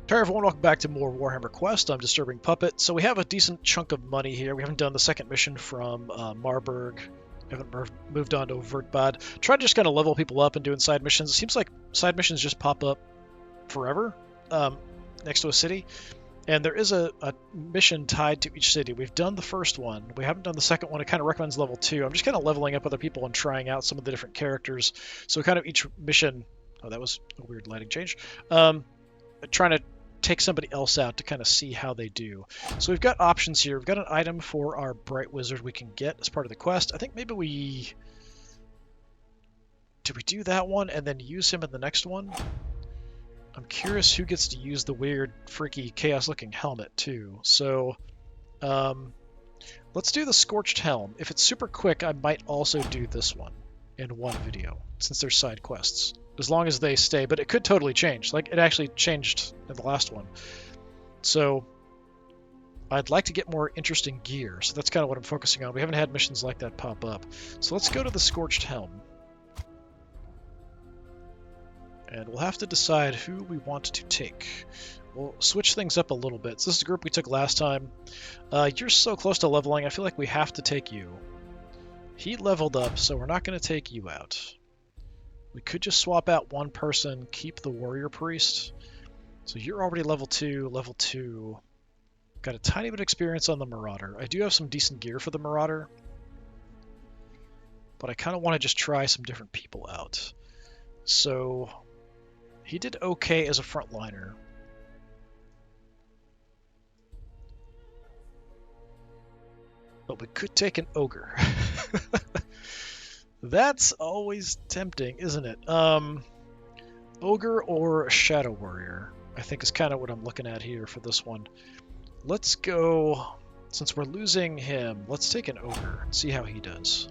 Hey everyone, welcome back to more Warhammer Quest. I'm DisturbingPuppet. So we have a decent chunk of money here. We haven't done the second mission from Marburg. Haven't moved on to Vertbad. Trying to just kind of level people up and doing side missions. It seems like side missions just pop up forever next to a city. And there is a mission tied to each city. We've done the first one. We haven't done the second one. It kind of recommends level 2. I'm just kind of leveling up other people and trying out some of the different characters. So kind of each mission... Oh, that was a weird lighting change. Trying to take somebody else out to kind of see how they do. So we've got options here. We've got an item for our Bright Wizard we can get as part of the quest. I think maybe we... Do we do that one and then use him in the next one? I'm curious who gets to use the weird, freaky, chaos-looking helmet, too. So, let's do the Scorched Helm. If it's super quick, I might also do this one in one video, since they're side quests. As long as they stay, but it could totally change. Like, it actually changed in the last one. So, I'd like to get more interesting gear, so that's kind of what I'm focusing on. We haven't had missions like that pop up. So let's go to the Scorched Helm. And we'll have to decide who we want to take. We'll switch things up a little bit. So this is the group we took last time. You're so close to leveling, I feel like we have to take you. He leveled up, so we're not going to take you out. We could just swap out one person, keep the Warrior Priest. So you're already level 2, level 2. Got a tiny bit of experience on the Marauder. I do have some decent gear for the Marauder. But I kind of want to just try some different people out. So he did okay as a frontliner. But we could take an Ogre. That's always tempting, isn't it? Ogre or a Shadow Warrior, I think is kind of what I'm looking at here for this one. Let's go, since we're losing him, let's take an Ogre and see how he does.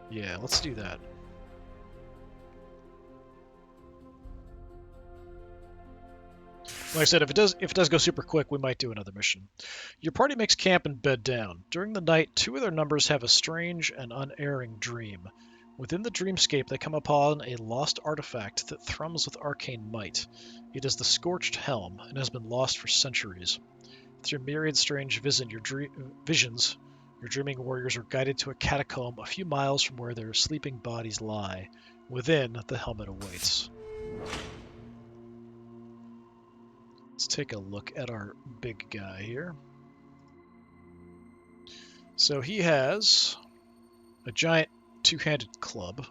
Yeah, let's do that. Like I said, if it does go super quick, we might do another mission. Your party makes camp and bed down. During the night, 2 of their numbers have a strange and unerring dream. Within the dreamscape, they come upon a lost artifact that thrums with arcane might. It is the Scorched Helm and has been lost for centuries. Through myriad strange visions, your dreaming warriors are guided to a catacomb a few miles from where their sleeping bodies lie. Within, the helmet awaits. Let's take a look at our big guy here. So he has a giant 2-handed club,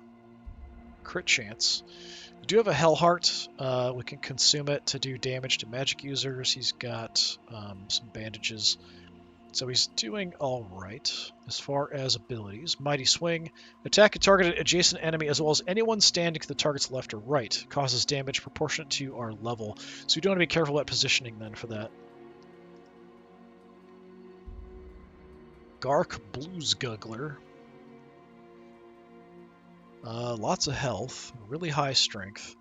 crit chance. We do have a Hell Heart. We can consume it to do damage to magic users. He's got some bandages. So he's doing alright as far as abilities. Mighty Swing. Attack a targeted adjacent enemy as well as anyone standing to the target's left or right. Causes damage proportionate to our level. So we do want to be careful about positioning then for that. Gark Blues Guggler. Lots of health. Really high strength.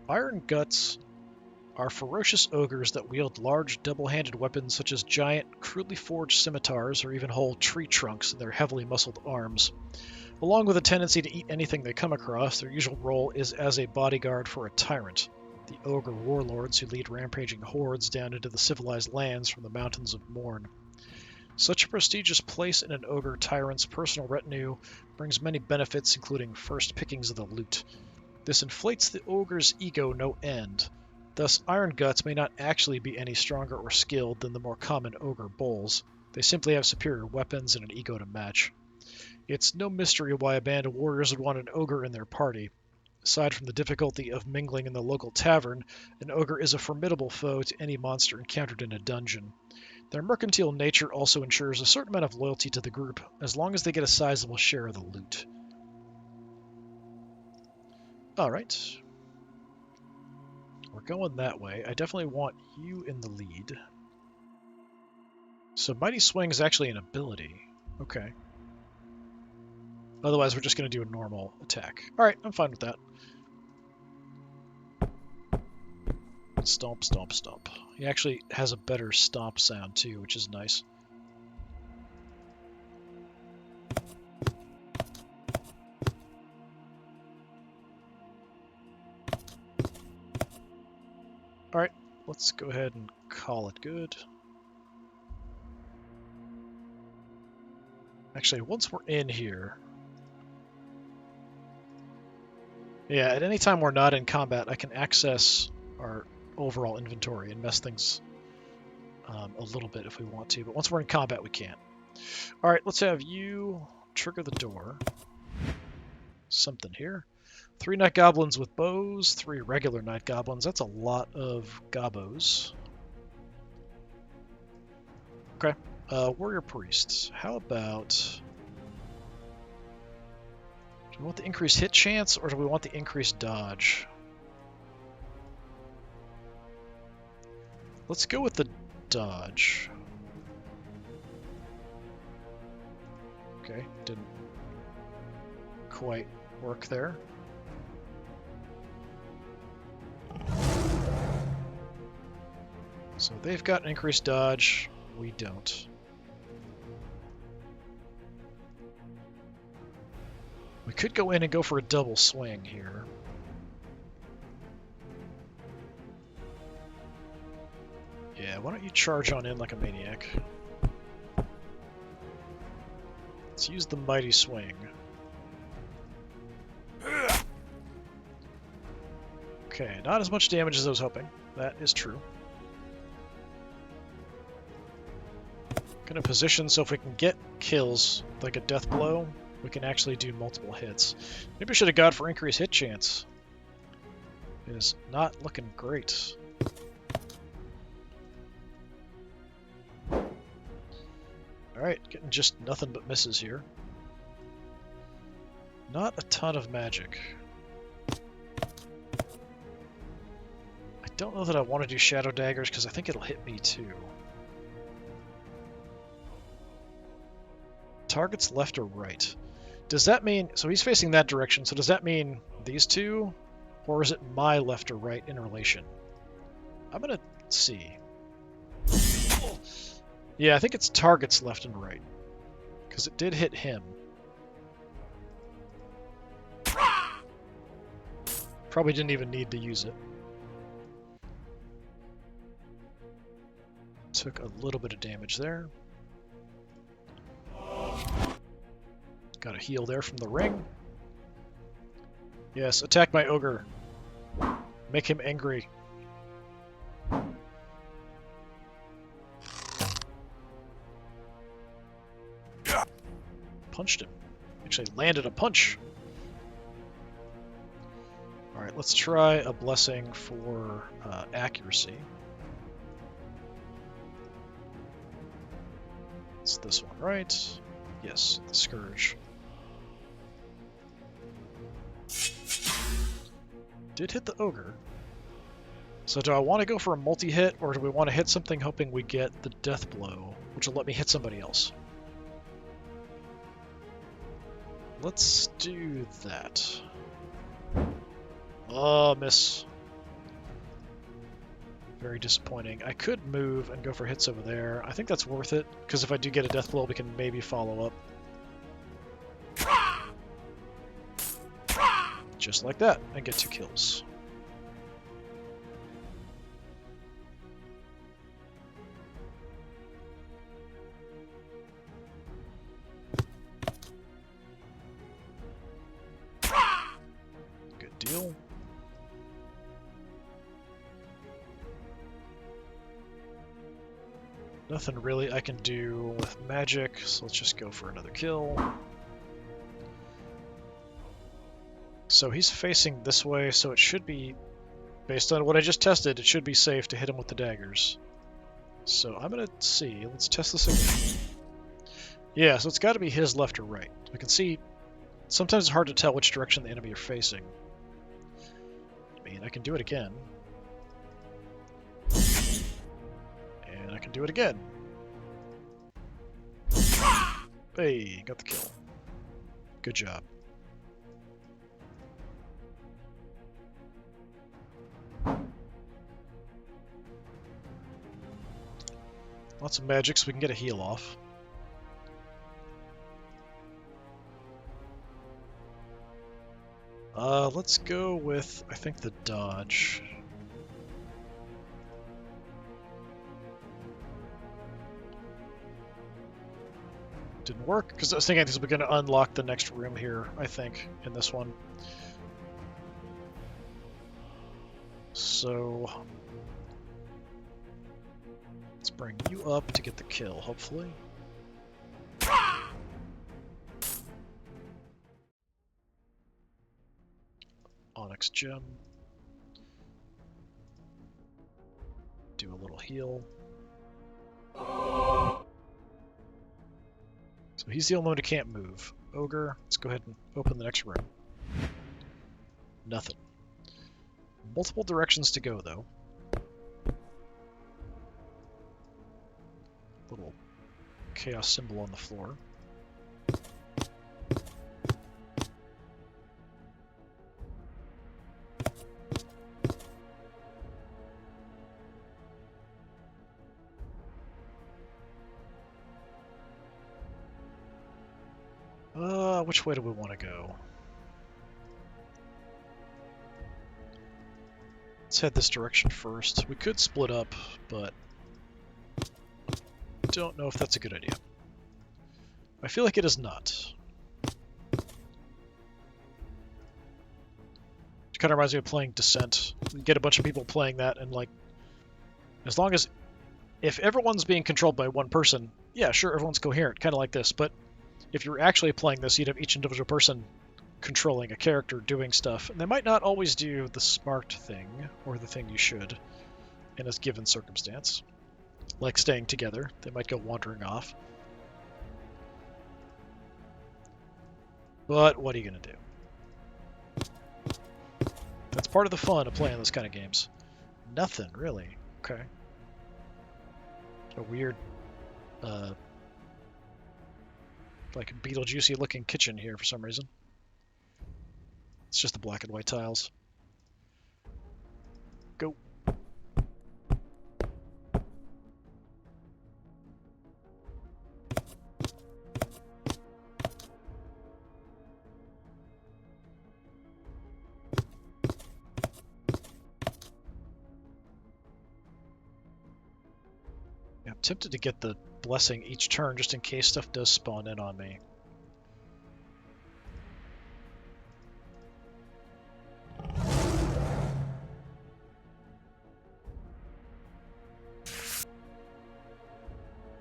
Iron Guts are ferocious ogres that wield large double-handed weapons such as giant, crudely forged scimitars or even whole tree trunks in their heavily muscled arms. Along with a tendency to eat anything they come across, their usual role is as a bodyguard for a tyrant, the ogre warlords who lead rampaging hordes down into the civilized lands from the mountains of Morn. Such a prestigious place in an ogre tyrant's personal retinue brings many benefits, including first pickings of the loot. This inflates the ogre's ego no end. Thus, Iron Guts may not actually be any stronger or skilled than the more common ogre bulls. They simply have superior weapons and an ego to match. It's no mystery why a band of warriors would want an ogre in their party. Aside from the difficulty of mingling in the local tavern, an ogre is a formidable foe to any monster encountered in a dungeon. Their mercantile nature also ensures a certain amount of loyalty to the group, as long as they get a sizable share of the loot. Alright. We're going that way. I definitely want you in the lead. So Mighty Swing is actually an ability. Okay. Otherwise, we're just going to do a normal attack. Alright, I'm fine with that. Stomp, stomp, stomp. He actually has a better stomp sound too, which is nice. let's go ahead and call it good. Actually, once we're in here... Yeah, at any time we're not in combat, I can access our overall inventory and mess things a little bit if we want to, but once we're in combat, we can't. Alright, let's have you trigger the door. Something here. 3 night goblins with bows, 3 regular night goblins. That's a lot of gobos. Okay. Warrior priests. How about... Do we want the increased hit chance, or do we want the increased dodge? Let's go with the dodge. Okay, didn't quite work there. So they've got an increased dodge, we don't. We could go in and go for a double swing here. Yeah, why don't you charge on in like a maniac? Let's use the mighty swing. Okay, not as much damage as I was hoping. That is true. Gonna position so if we can get kills, like a death blow, we can actually do multiple hits. Maybe I should have gone for increased hit chance. It is not looking great. Alright, getting just nothing but misses here. Not a ton of magic. I don't know that I want to do shadow daggers because I think it'll hit me too. Targets left or right. Does that mean... So he's facing that direction, so does that mean these two? Or is it my left or right in relation? I'm gonna see. Yeah, I think it's targets left and right. Because it did hit him. Probably didn't even need to use it. Took a little bit of damage there. Got a heal there from the ring. Yes, attack my ogre. Make him angry. Punched him. Actually landed a punch. Alright, let's try a blessing for accuracy. It's this one, right? Yes, the Scourge. Did hit the ogre. So do I want to go for a multi-hit, or do we want to hit something hoping we get the death blow, which will let me hit somebody else? Let's do that. Oh, miss. Very disappointing. I could move and go for hits over there. I think that's worth it, because if I do get a death blow, we can maybe follow up. Just like that, and get 2 kills. Good deal. Nothing really I can do with magic, so let's just go for another kill. So he's facing this way, so it should be, based on what I just tested, it should be safe to hit him with the daggers. So I'm going to see. Let's test this again. Yeah, so it's got to be his left or right. We can see, sometimes it's hard to tell which direction the enemy are facing. I mean, I can do it again. And I can do it again. Hey, got the kill. Good job. Lots of magic so we can get a heal off. Let's go with, I think, the dodge. Didn't work, because I was thinking this was going to unlock the next room here, I think, in this one. So... let's bring you up to get the kill, hopefully. Onyx gem. Do a little heal. So he's the only one who can't move. Ogre, let's go ahead and open the next room. Nothing. Multiple directions to go, though. Little chaos symbol on the floor. Which way do we want to go? Let's head this direction first. We could split up, but don't know if that's a good idea. I feel like it is not. It kind of reminds me of playing Descent. You get a bunch of people playing that, and like, as long as, if everyone's being controlled by one person, yeah, sure, everyone's coherent, kind of like this, but if you're actually playing this, you'd have each individual person controlling a character, doing stuff, and they might not always do the smart thing, or the thing you should, in a given circumstance. Like staying together. They might go wandering off. But what are you going to do? That's part of the fun of playing those kind of games. Nothing, really. Okay. A weird, like Beetlejuicy looking kitchen here for some reason. It's just the black and white tiles. Go. Yeah, I'm tempted to get the blessing each turn just in case stuff does spawn in on me.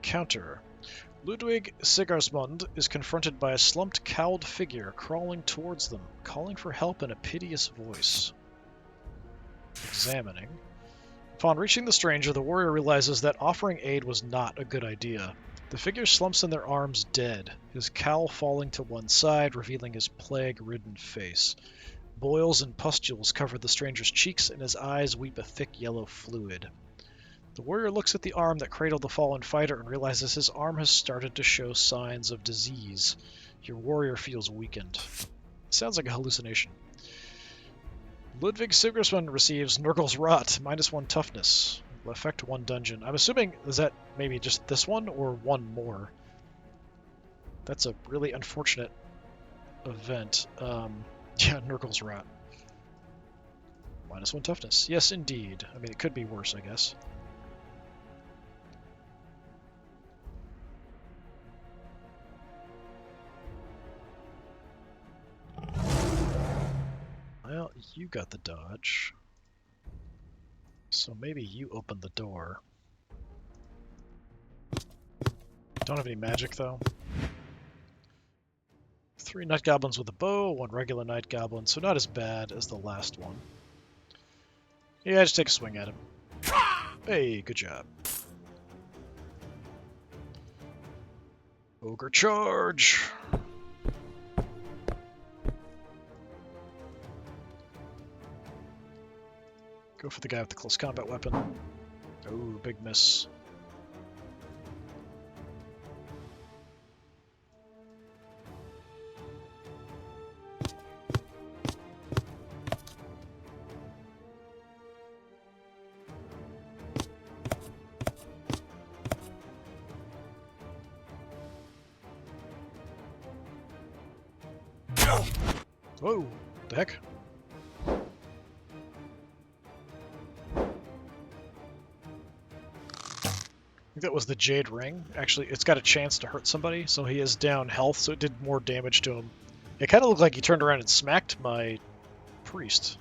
Counter. Ludwig Sigismund is confronted by a slumped, cowled figure crawling towards them, calling for help in a piteous voice. Examining. Upon reaching the stranger, the warrior realizes that offering aid was not a good idea. The figure slumps in their arms dead, his cowl falling to one side, revealing his plague-ridden face. Boils and pustules cover the stranger's cheeks, and his eyes weep a thick yellow fluid. The warrior looks at the arm that cradled the fallen fighter and realizes his arm has started to show signs of disease. Your warrior feels weakened. It sounds like a hallucination. Ludwig Sigismund receives Nurgle's Rot, -1 toughness. Will affect 1 dungeon. I'm assuming, is that maybe just this one, or one more? That's a really unfortunate event. Yeah, Nurgle's Rot. -1 toughness. Yes, indeed. I mean, it could be worse, I guess. Well, you got the dodge. So maybe you open the door. Don't have any magic, though. 3 night goblins with a bow, 1 regular night goblin, so not as bad as the last one. Yeah, just take a swing at him. Hey, good job. Ogre charge! Go for the guy with the close combat weapon. Oh, big miss. Whoa, the heck? think that was the Jade Ring. Actually, it's got a chance to hurt somebody, so he is down health, so it did more damage to him. It kind of looked like he turned around and smacked my priest.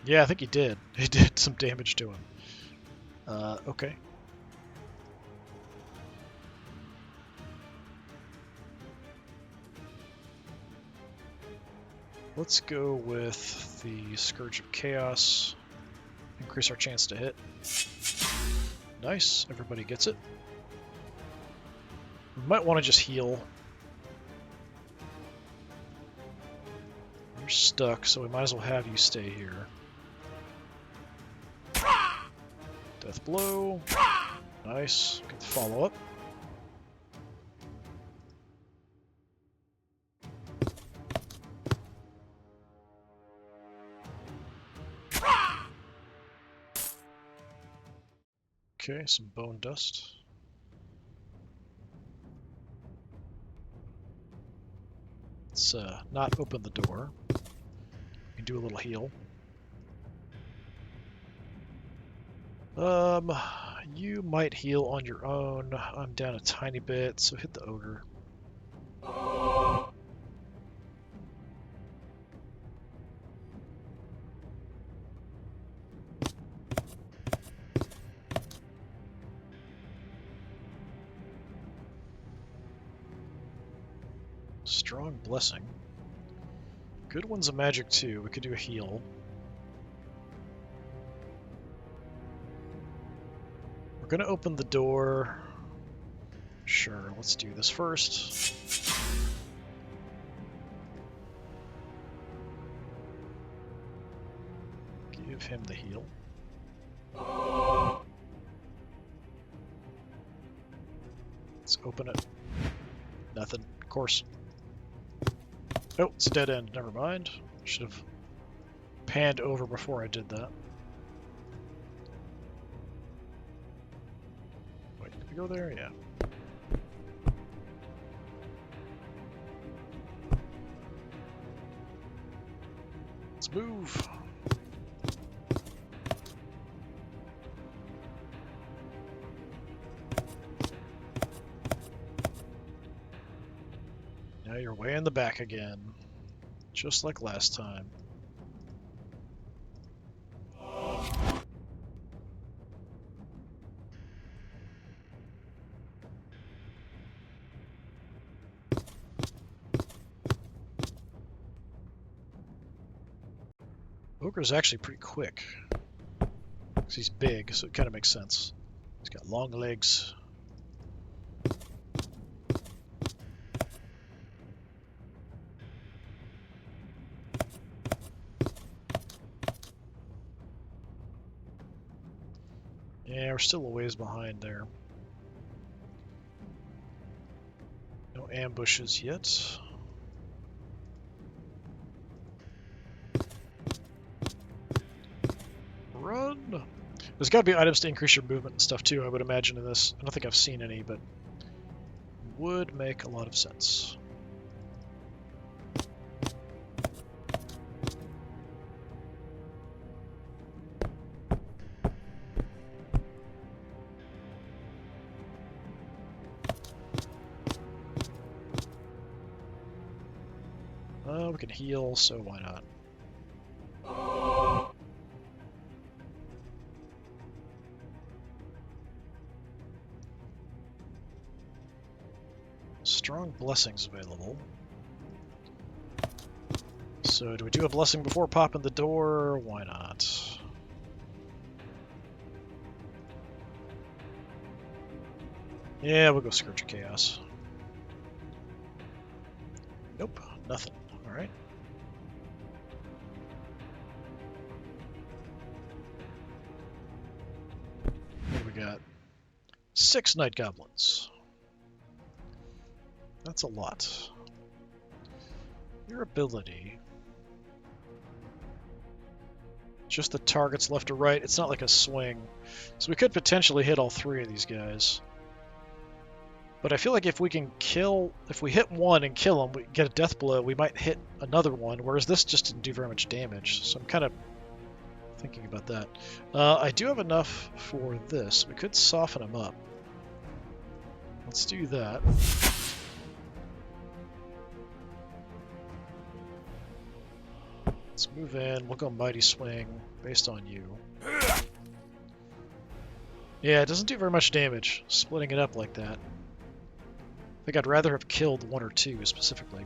Yeah, I think he did. He did some damage to him. Okay. Let's go with the Scourge of Chaos. Increase our chance to hit. Nice, everybody gets it. We might want to just heal. You're stuck, so we might as well have you stay here. Death blow. Nice. Get the follow-up. Okay, some bone dust. Let's not open the door. We can do a little heal. You might heal on your own. I'm down a tiny bit, so hit the ogre. Strong blessing. Good one's a magic too. We could do a heal. We're gonna open the door. Sure, let's do this first. Give him the heal. Let's open it. Nothing, of course. Oh, it's a dead end. Never mind. Should have panned over before I did that. Wait, did we go there? Yeah. Let's move. Now you're way in the back again, just like last time. Ogre's actually pretty quick, because he's big, so it kind of makes sense. He's got long legs. Yeah, we're still a ways behind there. No ambushes yet. Run! There's got to be items to increase your movement and stuff too, I would imagine, in this. I don't think I've seen any, but would make a lot of sense. We can heal, so why not? Strong blessings available. So do we do a blessing before popping the door? Why not? Yeah, we'll go Scourge of Chaos. Nope, nothing. Alright. What do we got? 6 Night Goblins. That's a lot. Your ability. Just the targets left or right. It's not like a swing. So we could potentially hit all 3 of these guys. But I feel like if we hit one and kill him, we get a death blow, we might hit another one, whereas this just didn't do very much damage. So I'm kind of Thinking about that. I do have enough for this. We could soften him up. Let's do that. Let's move in. We'll go Mighty Swing based on you. Yeah, it doesn't do very much damage, splitting it up like that. I think I'd rather have killed one or two specifically.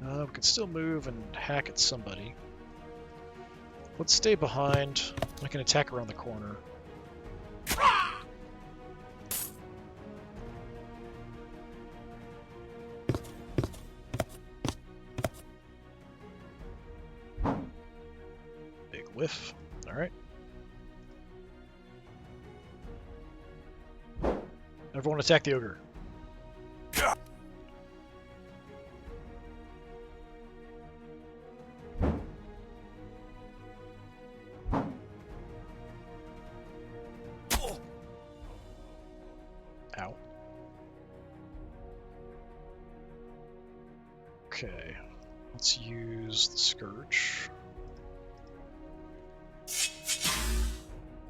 We can still move and hack at somebody. Let's stay behind. I can attack around the corner. Big whiff. Alright. Everyone attack the ogre. Ow. Okay, let's use the Scourge.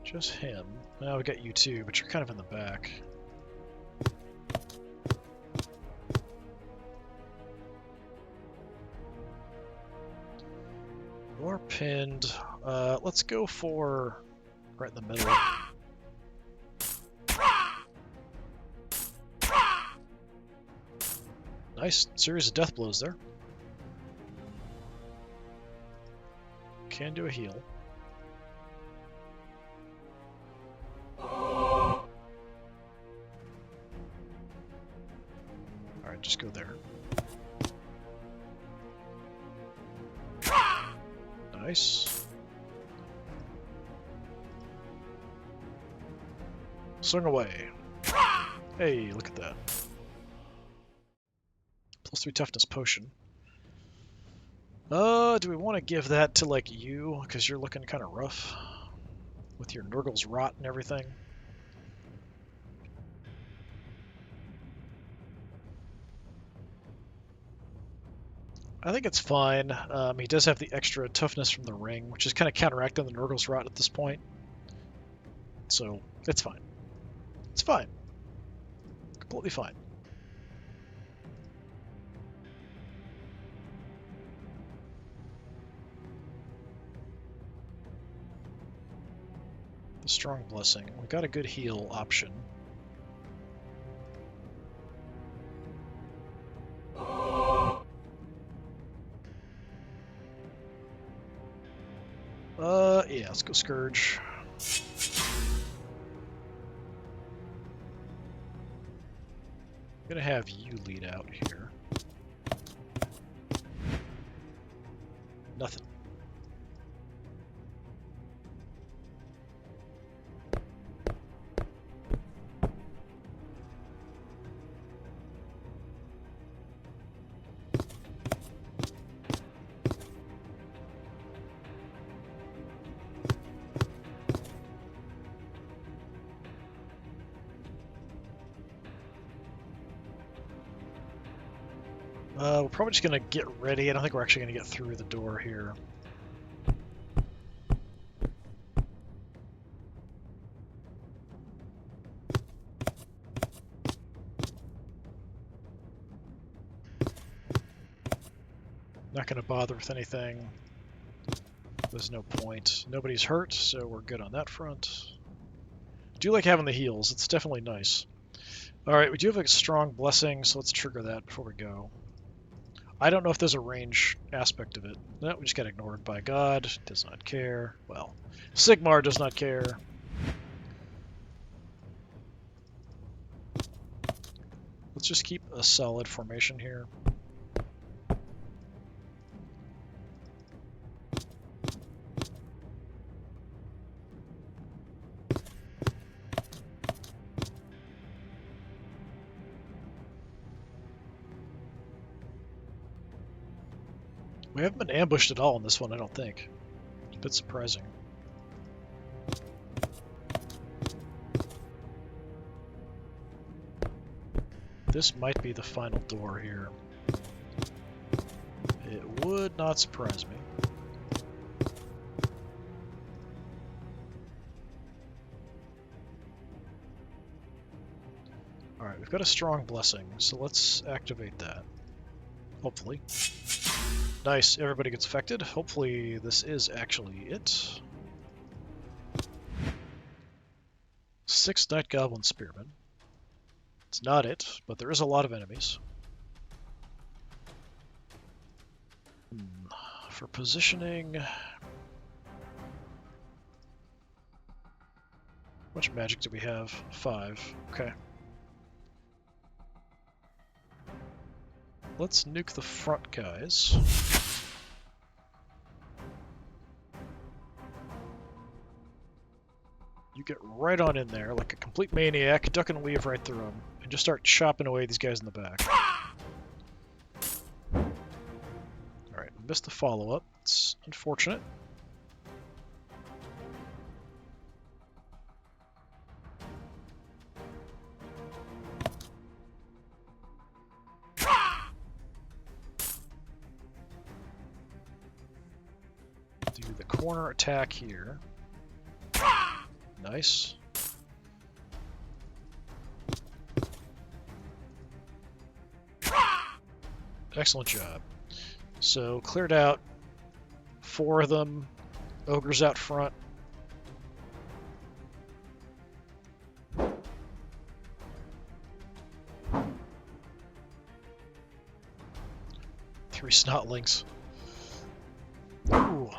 Just him. Now we got you too, but you're kind of in the back. You're pinned. Let's go for right in the middle. Nice series of death blows there. Can do a heal. Alright, just go there. Nice. Swing away. Hey, look at that. +3 toughness potion. Do we want to give that to, like, you? Because you're looking kind of rough. With your Nurgle's Rot and everything. I think it's fine. He does have the extra toughness from the ring, which is kind of counteracting the Nurgle's Rot at this point. So, it's fine. It's fine. Completely fine. The Strong Blessing. We got a good heal option. Yeah, let's go Scourge. I'm gonna have you lead out here. Nothing. We're probably just going to get ready. I don't think we're actually going to get through the door here. Not going to bother with anything. There's no point. Nobody's hurt, so we're good on that front. Do like having the heals. It's definitely nice. Alright, we do have a strong blessing, so let's trigger that before we go. I don't know if there's a range aspect of it. No, we just got ignored by God. Does not care. Well, Sigmar does not care. Let's just keep a solid formation here. We haven't been ambushed at all in this one, I don't think. It's a bit surprising. This might be the final door here. It would not surprise me. Alright, we've got a strong blessing, so let's activate that. Hopefully. Nice, everybody gets affected. Hopefully this is actually it. 6 Night Goblin Spearmen. It's not it, but there is a lot of enemies. For positioning... How much magic do we have? 5. Okay. Let's nuke the front guys. You get right on in there like a complete maniac, duck and weave right through them, and just start chopping away these guys in the back. Alright, missed the follow-up. It's unfortunate. Do the corner attack here. Nice. Excellent job. So, cleared out 4 of them. Ogres out front. Three snotlings. Ooh.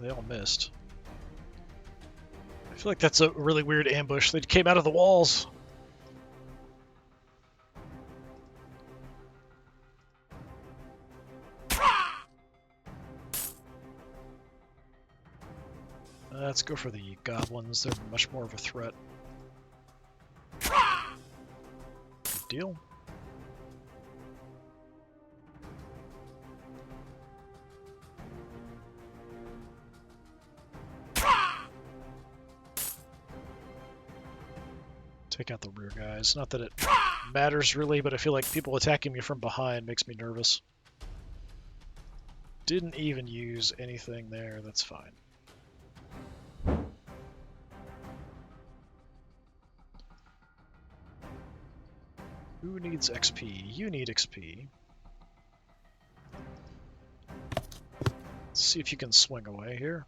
They all missed. I feel like that's a really weird ambush. They came out of the walls. Let's go for the goblins. They're much more of a threat. Good deal. Take out the rear guys. Not that it matters really, but I feel like people attacking me from behind makes me nervous. Didn't even use anything there. That's fine. Who needs XP? You need XP. Let's see if you can swing away here.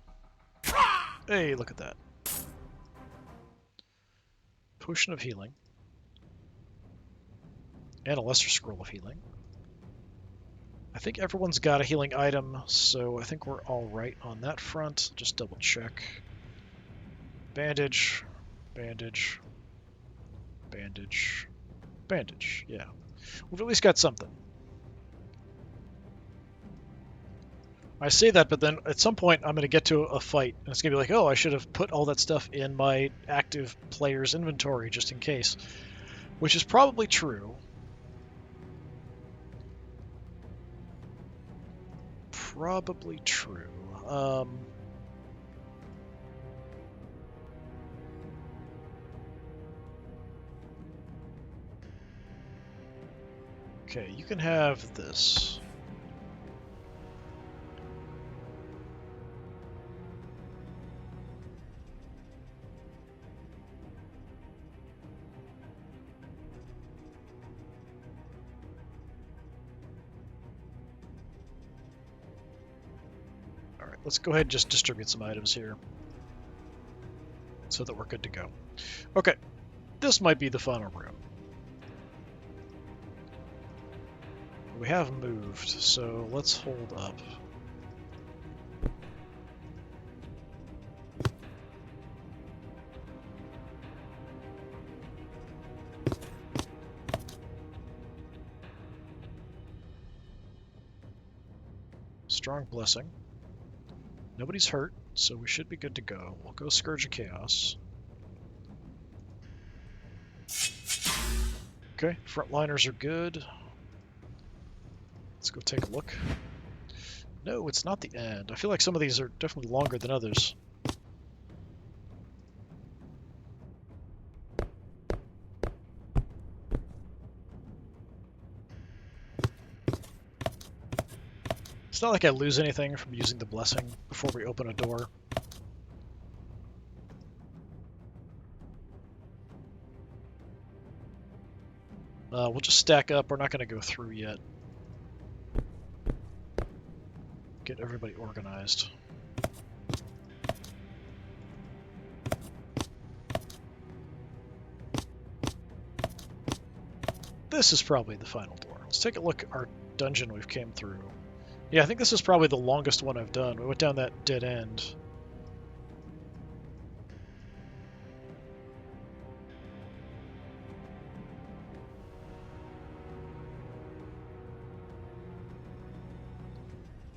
Hey, look at that. Potion of Healing. And a Lesser Scroll of Healing. I think everyone's got a healing item, so I think we're all right on that front. Just double check. Bandage, bandage, bandage, bandage. Yeah. We've at least got something. I say that, but then at some point I'm going to get to a fight, and it's going to be like, oh, I should have put all that stuff in my active player's inventory just in case. Which is probably true. Probably true. Okay, you can have this. Alright, let's go ahead and just distribute some items here so that we're good to go. Okay, this might be the final room. We have moved, so let's hold up. Strong Blessing. Nobody's hurt, so we should be good to go. We'll go Scourge of Chaos. Okay, frontliners are good. Let's go take a look. No, it's not the end. I feel like some of these are definitely longer than others. It's not like I lose anything from using the blessing before we open a door. We'll just stack up. We're not going to go through yet. Get everybody organized. This is probably the final door. Let's take a look at our dungeon we've came through. Yeah, I think this is probably the longest one I've done. We went down that dead end.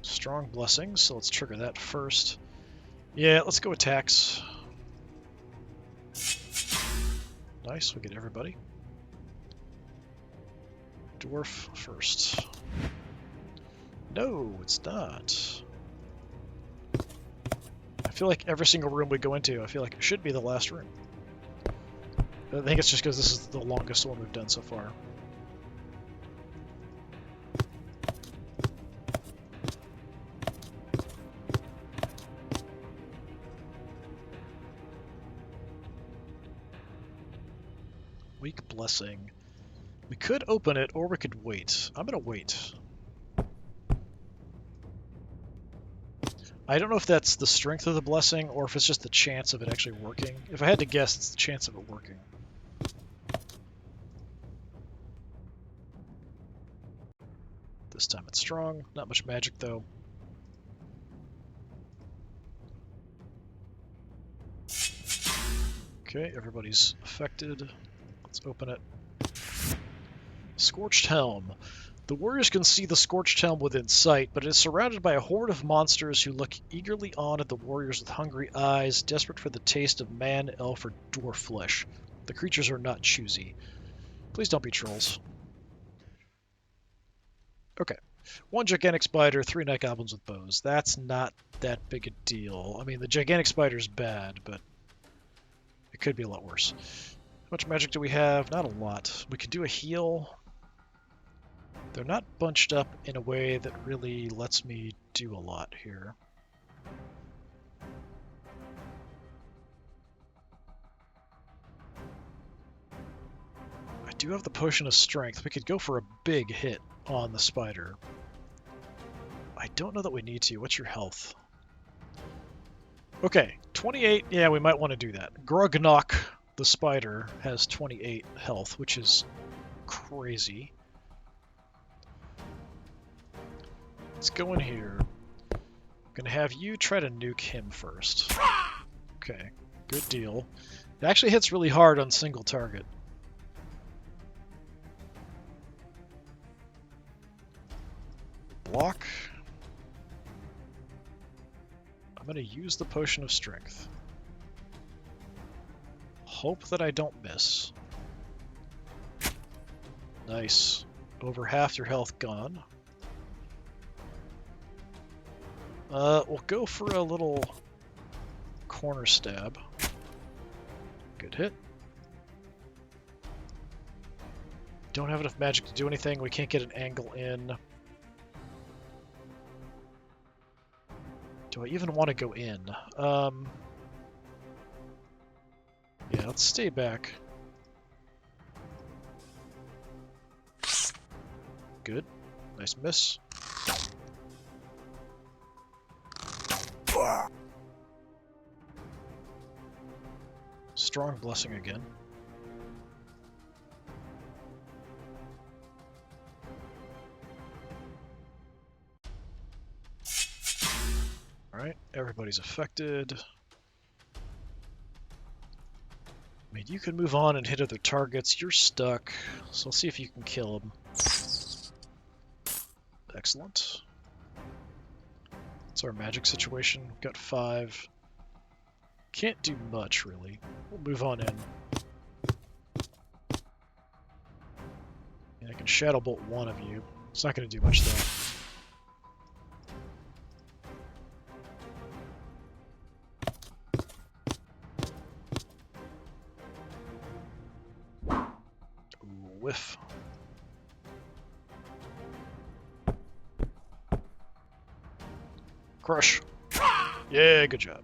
Strong blessings, so let's trigger that first. Yeah, let's go attacks. Nice, we get everybody. Dwarf first. No, it's not. I feel like every single room we go into, I feel like it should be the last room. I think it's just because this is the longest one we've done so far. Weak blessing. We could open it, or we could wait. I'm gonna wait. I don't know if that's the strength of the blessing, or if it's just the chance of it actually working. If I had to guess, it's the chance of it working. This time it's strong. Not much magic, though. Okay, everybody's affected. Let's open it. Scorched Helm. The warriors can see the Scorched Helm within sight, but it is surrounded by a horde of monsters who look eagerly on at the warriors with hungry eyes, desperate for the taste of man, elf, or dwarf flesh. The creatures are not choosy. Please don't be trolls. Okay. 1 gigantic spider, 3 night goblins with bows. That's not that big a deal. I mean, the gigantic spider's bad, but it could be a lot worse. How much magic do we have? Not a lot. We could do a heal. They're not bunched up in a way that really lets me do a lot here. I do have the Potion of Strength. We could go for a big hit on the spider. I don't know that we need to. What's your health? Okay, 28. Yeah, we might want to do that. Grognok, the spider, has 28 health, which is crazy. Let's go in here. I'm gonna have you try to nuke him first. Okay, good deal. It actually hits really hard on single target. Block. I'm gonna use the Potion of Strength. Hope that I don't miss. Nice. Over half your health gone. We'll go for a little corner stab. Good hit. Don't have enough magic to do anything. We can't get an angle in. Do I even want to go in? Yeah, let's stay back. Good. Nice miss. Strong blessing again. Alright, everybody's affected. I mean, you can move on and hit other targets. You're stuck, so I'll see if you can kill him. Excellent. What's our magic situation? We've got 5. Can't do much, really. We'll move on in. And I can Shadow Bolt one of you. It's not going to do much, though. Whiff. Crush. Yeah, good job.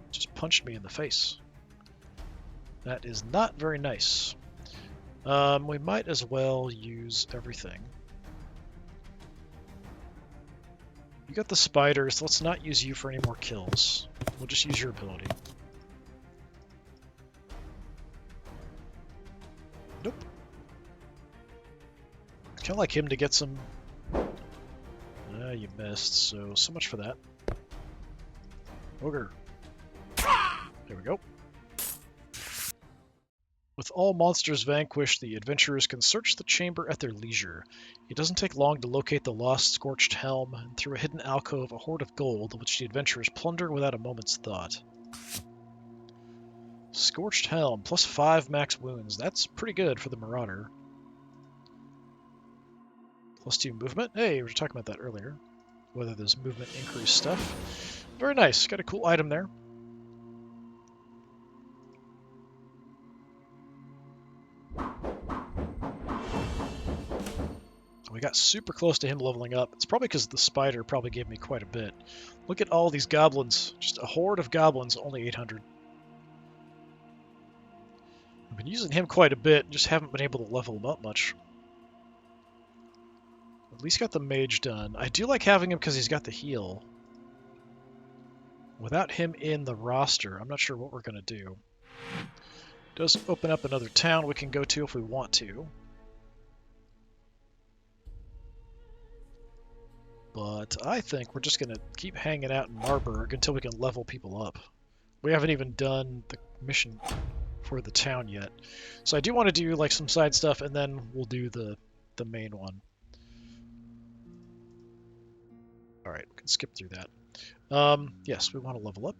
Just punched me in the face. That is not very nice. We might as well use everything. You got the spiders. Let's not use you for any more kills. We'll just use your ability. Nope. Kind of like him to get some... you missed, so much for that. Ogre. There we go. With all monsters vanquished, the adventurers can search the chamber at their leisure. It doesn't take long to locate the lost Scorched Helm, and through a hidden alcove, a hoard of gold, which the adventurers plunder without a moment's thought. Scorched Helm, plus 5 max wounds. That's pretty good for the Marauder. Plus 2 movement. Hey, we were talking about that earlier. Whether there's movement increase stuff. Very nice. Got a cool item there. We got super close to him leveling up. It's probably because the spider probably gave me quite a bit. Look at all these goblins. Just a horde of goblins, only 800. I've been using him quite a bit, just haven't been able to level him up much. At least got the mage done. I do like having him because he's got the heal. Without him in the roster, I'm not sure what we're going to do. It does open up another town we can go to if we want to. But I think we're just going to keep hanging out in Marburg until we can level people up. We haven't even done the mission for the town yet. So I do want to do like some side stuff, and then we'll do the main one. Alright, we can skip through that. Yes, we want to level up.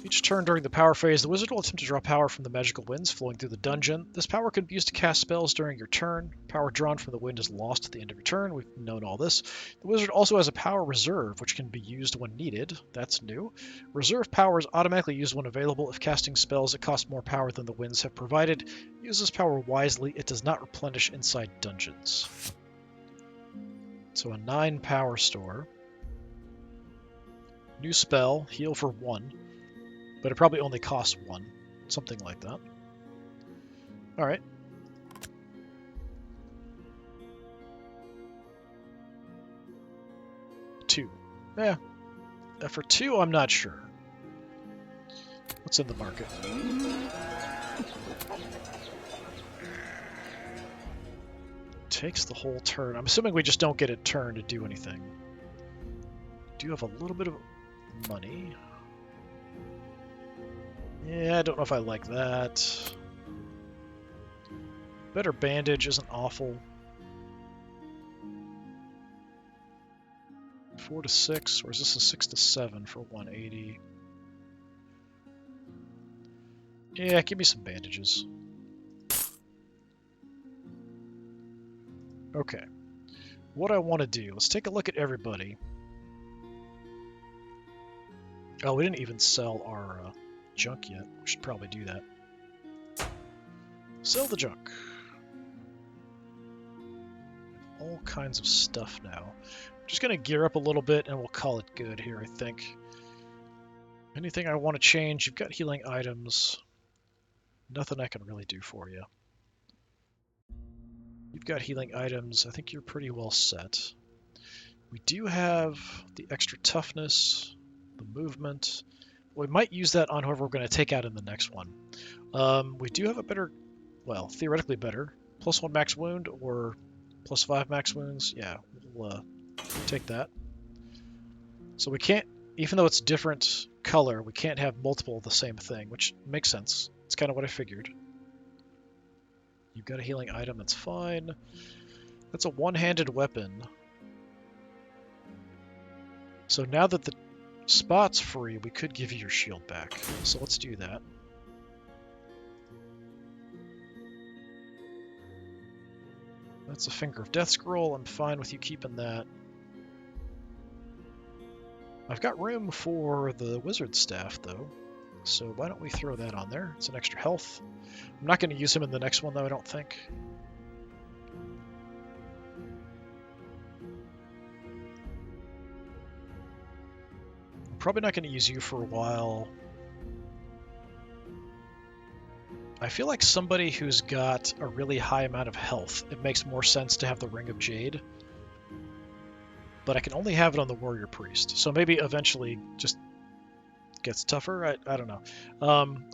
Each turn during the power phase, the wizard will attempt to draw power from the magical winds flowing through the dungeon. This power can be used to cast spells during your turn. Power drawn from the wind is lost at the end of your turn. We've known all this. The wizard also has a power reserve, which can be used when needed. That's new. Reserve power is automatically used when available if casting spells that cost more power than the winds have provided. Use this power wisely. It does not replenish inside dungeons. So a 9 power store. New spell, heal for 1. But it probably only costs 1. Something like that. Alright. Two. Yeah. For 2, I'm not sure. What's in the market? Takes the whole turn. I'm assuming we just don't get a turn to do anything. Do have a little bit of money. Yeah, I don't know if I like that. Better bandage isn't awful. 4 to 6, or is this a 6 to 7 for 180? Yeah, give me some bandages. Okay. What I want to do, let's take a look at everybody. Oh, we didn't even sell our junk yet. We should probably do that. Sell the junk. All kinds of stuff now. I'm just going to gear up a little bit and we'll call it good here, I think. Anything I want to change? You've got healing items. Nothing I can really do for you. You've got healing items. I think you're pretty well set. We do have the extra toughness, the movement. We might use that on whoever we're going to take out in the next one. We do have a better, well, theoretically better, +1 max wound or +5 max wounds. Yeah, we'll take that. So we can't, even though it's different color, we can't have multiple of the same thing, which makes sense. It's kind of what I figured. You've got a healing item, that's fine. That's a one-handed weapon. So now that the spot's free, we could give you your shield back. So let's do that. That's a Finger of Death scroll. I'm fine with you keeping that. I've got room for the wizard staff, though, so why don't we throw that on there? It's an extra health. I'm not going to use him in the next one, though, I don't think. I'm probably not going to use you for a while. I feel like somebody who's got a really high amount of health, it makes more sense to have the Ring of Jade. But I can only have it on the Warrior Priest, so maybe eventually just gets tougher. I don't know.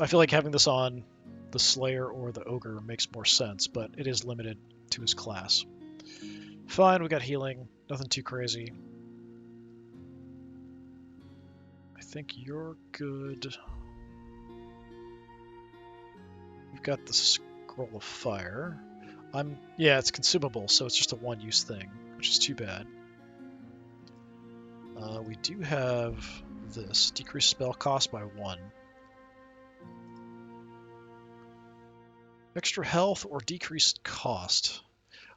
I feel like having this on the Slayer or the Ogre makes more sense, but it is limited to his class. Fine, we got healing. Nothing too crazy. I think you're good. We've got the Scroll of Fire. Yeah, it's consumable, so it's just a one-use thing, which is too bad. We do have this. Decrease spell cost by 1. Extra health or decreased cost.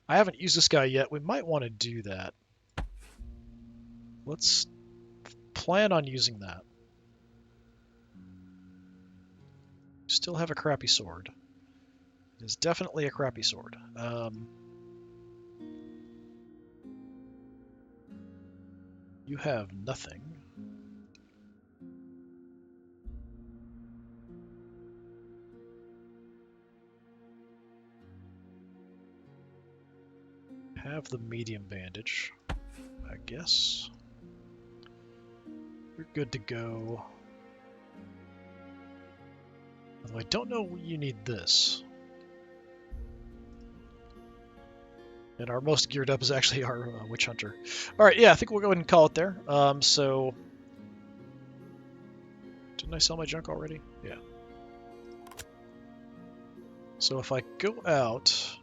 I haven't used this guy yet. We might want to do that. Let's plan on using that. Still have a crappy sword. It is definitely a crappy sword. You have nothing. Have the medium bandage, I guess. You're good to go. Although I don't know you need this. And our most geared up is actually our Witch Hunter. Alright, yeah, I think we'll go ahead and call it there. So... Didn't I sell my junk already? Yeah. So if I go out...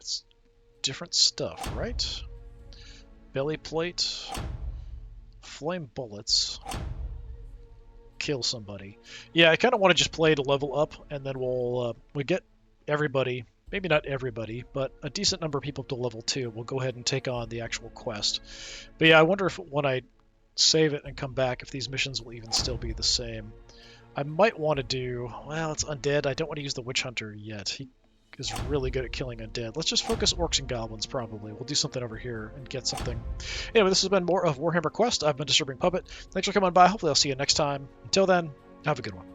It's different stuff, right? Belly plate... Flame bullets... Kill somebody. Yeah, I kind of want to just play to level up, and then we'll get everybody... Maybe not everybody, but a decent number of people up to level 2. We'll go ahead and take on the actual quest. But yeah, I wonder if when I save it and come back, if these missions will even still be the same. I might want to do... Well, it's undead. I don't want to use the Witch Hunter yet. He is really good at killing undead. Let's just focus orcs and goblins, probably. We'll do something over here and get something. Anyway, this has been more of Warhammer Quest. I've been Disturbing Puppet. Thanks for coming by. Hopefully I'll see you next time. Until then, have a good one.